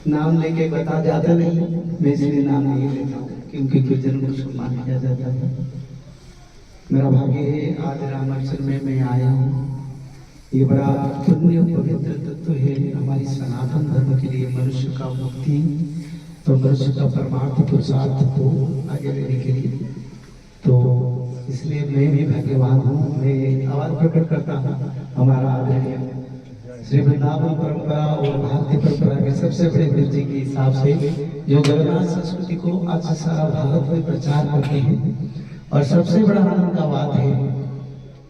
नाम लेके बता जाते नहीं, मैं इसलिए नाम नहीं लेता हूँ क्योंकि गुरुजन को सम्मान किया जाता है। मेरा भाग्य है आज रामाचल में मैं आया हूँ। ये बड़ा पुण्य पवित्र तत्व है हमारी सनातन धर्म के लिए, मनुष्य का मुक्ति तो मनुष्य का परमार्थ पुरुषार्थ को आगे लेने के लिए। तो इसलिए मैं भी भाग्यवान हूँ। मैं आभार प्रकट करता हूँ हमारा आदरणीय श्री वृंदावन परंपरा और भारतीय परंपरा के सबसे बड़े गुरु जी के हिसाब से जो जगन्नाथ संस्कृति को आज सारा भारत में प्रचार करते हैं। और सबसे बड़ा आनंद का बात है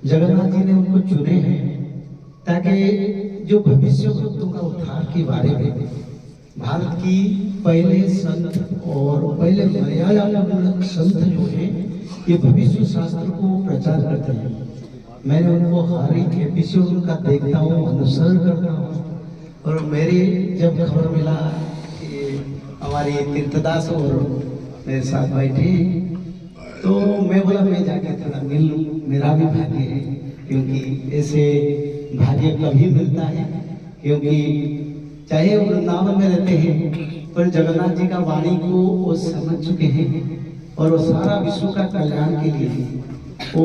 जगन्नाथ जी ने उनको चुने हैं ताकि जो भविष्य भक्तों का उद्धार के बारे में भारत की पहले संत और पहले मर्यादा संत जो है ये भविष्य शास्त्र को प्रचार करते हैं। मैंने उनको हर एक एपिसोड उनका देखता हूँ, अनुसरण करता हूँ। और मेरे जब खबर मिला हमारे तीर्थदास और मेरे साथ बैठे तो मैं बोला मैं जाके थोड़ा मिल लूँ, मेरा भी भाग्य है। क्योंकि ऐसे भाग्य कभी मिलता है, क्योंकि चाहे वो वृंदावन में रहते हैं पर जगन्नाथ जी का वाणी को वो समझ चुके हैं और वो सारा विश्व का कल्याण के लिए वो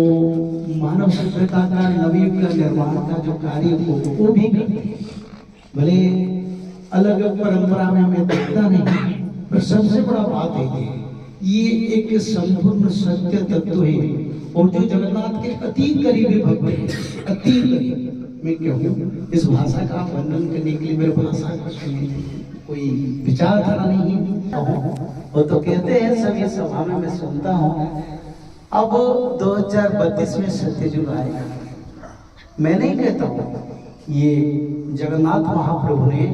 मानव सभ्यता का नवीन का निर्माण का जो कार्य वो भी करते हैं। भले अलग परंपरा में हमें दिखता नहीं, पर सबसे बड़ा बात है ये एक संपूर्ण सत्य तत्व है। और जो जगन्नाथ के अति करीबी भक्त है, अति करीब, मैं क्यों इस भाषा का वर्णन करने के लिए मेरे भाषा का कोई विचारधारा नहीं है। वो तो कहते हैं सभी सभा में मैं सुनता हूँ अब 2032 में सत्ययुग आएगा। मैं नहीं कहता हूँ, ये जगन्नाथ महाप्रभु ने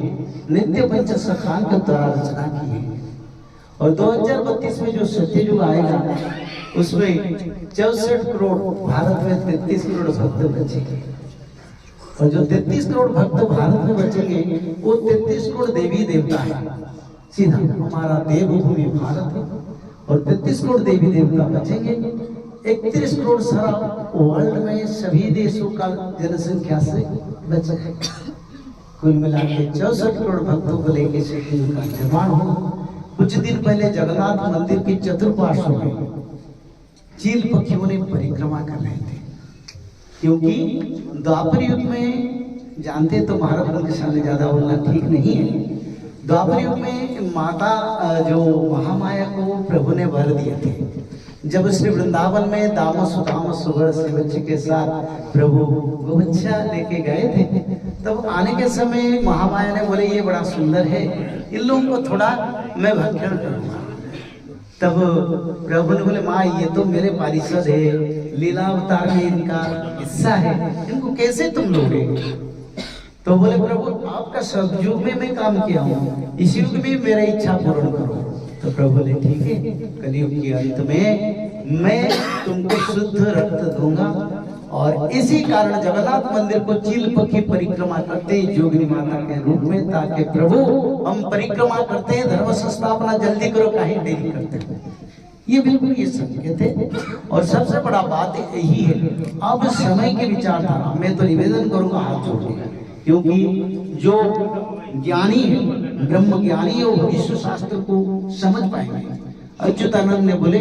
नित्य पंच सखान के द्वारा रचना की है। और 2032 में जो सत्ययुग आएगा उसमें 64 करोड़, भारत में 33 करोड़ भक्त बचेंगे। और जो 33 करोड़ भक्त भारत में बचेंगे वो 33 करोड़ देवी देवता है। सीधा हमारा देवभूमि भारत है और 33 करोड़ देवी देवता बचेंगे। 31 करोड़ सारा वर्ल्ड में सभी देशों का जनसंख्या से बचेगा। कुल मिला के 64 करोड़ भक्तों को लेकर सत्ययुग का निर्माण होगा। कुछ दिन पहले जगन्नाथ मंदिर के चतुर्पार्श्व में चील पक्षियों ने परिक्रमा कर रहे थे, क्योंकि द्वापर युग में जानते तो महाराज के सामने ज्यादा बोलना ठीक नहीं है। द्वापर युग में माता जो महामाया को प्रभु ने वर दिए थे। जब श्री वृंदावन में दामो सुदाम सुभर श्री के साथ प्रभु गोबच्छा लेके गए थे, तब आने के समय महामाया ने बोले ये बड़ा सुंदर है, इन लोगों को थोड़ा मैं भक्षण करूंगा। तब प्रभु ने बोले माँ ये तो मेरे पारिषद है, लीला अवतार में इनका हिस्सा है, इनको कैसे तुम लोगे? तो बोले प्रभु आपका सतयुग में मैं काम किया हूँ, इस युग में मेरी इच्छा पूर्ण करो। तो प्रभु ने ठीक है, कलयुग के अंत में मैं तुमको शुद्ध रक्त दूंगा। और इसी कारण जगन्नाथ मंदिर को चील पक्षी परिक्रमा करते हैं जोगिनी माता के रूप में, ताकि प्रभु हम परिक्रमा करते हैं, धर्म संस्थापना जल्दी करो, काहे देरी करते हैं। ये बिल्कुल ये संकेत है। और सबसे बड़ा बात यही है, अब समय के विचारधारा मैं तो निवेदन करूंगा हाथ जोड़ के, क्योंकि जो ज्ञानी है, ब्रह्म ज्ञानी है, वो भविष्य शास्त्र को समझ पाएंगे। अच्युतानंद ने बोले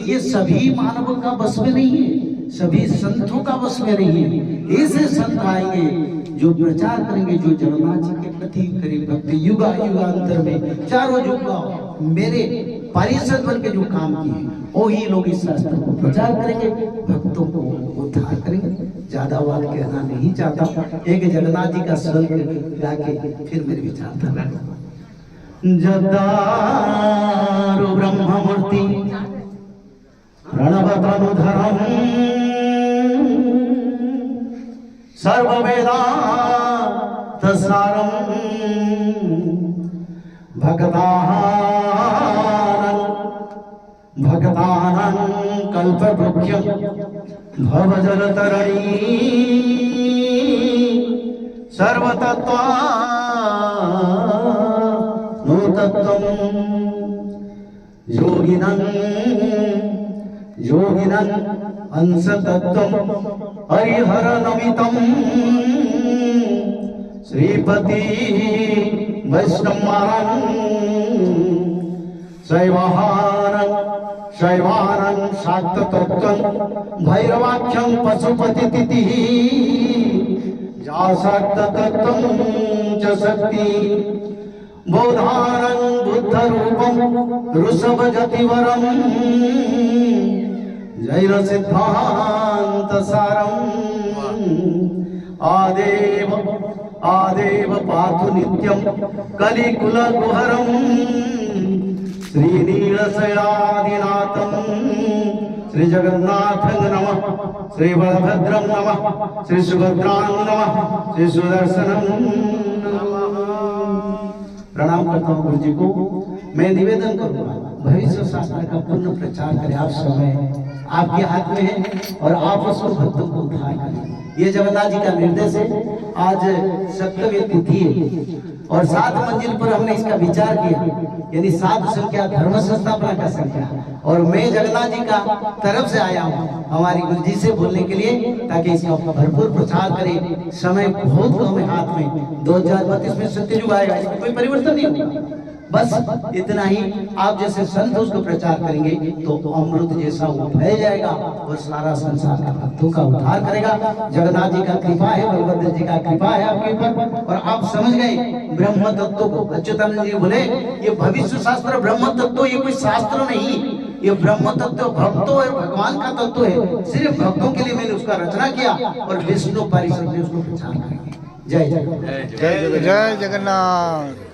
ये सभी मानव का बस में नहीं है, सभी संतों का बस में नहीं है। ऐसे संत आएंगे जो प्रचार करेंगे, जो जगन्नाथ जी के प्रति करीब भक्त युगा युगांतर में चारों युग का मेरे पारिषद बन के जो काम किए वही लोग इस शास्त्र को प्रचार करेंगे, भक्तों को उद्धार करेंगे। ज्यादा बात कहना नहीं चाहता, एक जगन्नाथ जी का श्लोक गा के फिर मेरे विचार था। जदारु ब्रह्ममूर्ति प्रणवतनुधरम् सर्ववेदान्तसारम् भक्तानां कल्पवृक्षं भवजलतरणी सर्वतत्त्वानुतत्त्वं योगिनं अंशतत्त्वं हरिहरनमितं श्रीपति वैष्णवानं शैवाहारं शैवानं शाक्ततत्त्वं भैरवाख्यं पशुपतितिथिः जाशाक्ततत्त्वं च शक्ति बोधानं बुद्धरूपं ऋषभजतिवरं जैन सिद्धांत सारम् आदेव आदेव पातु नित्यं कलिकुलगुहरं श्रीनीलशैलादिनाथं श्रीजगन्नाथं नमः श्रीबलभद्रं नमः श्रीसुभद्रां नमः श्रीसुदर्शनं नमः। प्रणाम करता हूँ गुरु जी को। मैं निवेदन करूंगा भविष्य शास्त्र का पूर्ण प्रचार करें। आप समय आपके हाथ में है और आप उसको भक्तों को उद्धार करें। ये जगन्नाथ जी का निर्देश है। आज सप्तमी तिथि है और 7 मंजिल पर हमने इसका विचार किया, यानी 7 संख्या धर्म संस्थापना का संख्या। और मैं जगन्नाथ जी का तरफ से आया हूँ हमारी गुरु जी से बोलने के लिए, ताकि इसका भरपूर प्रचार करें। समय बहुत कम है हाथ में। 2032 में सत्ययुग आएगा, इसमें कोई परिवर्तन नहीं होगा। बस इतना ही आप जैसे संत उसको प्रचार करेंगे तो अमृत जैसा वो फैल जाएगा और सारा संसार का भक्तों का उद्धार करेगा। जगन्नाथ जी का कृपा है, बलभद्र जी का कृपा है आपके ऊपर। और आप समझ गए ब्रह्म तत्व को। अच्युतानंद जी बोले ये भविष्य शास्त्र ब्रह्म तत्व ये कोई शास्त्र नहीं, ये ब्रह्म तत्व भक्तों और भगवान का तत्व है। सिर्फ भक्तों के लिए मैंने उसका रचना किया और विष्णु परिषद ने उसको प्रचार करेंगे। जय जगन्नाथ। जय जगन्नाथ।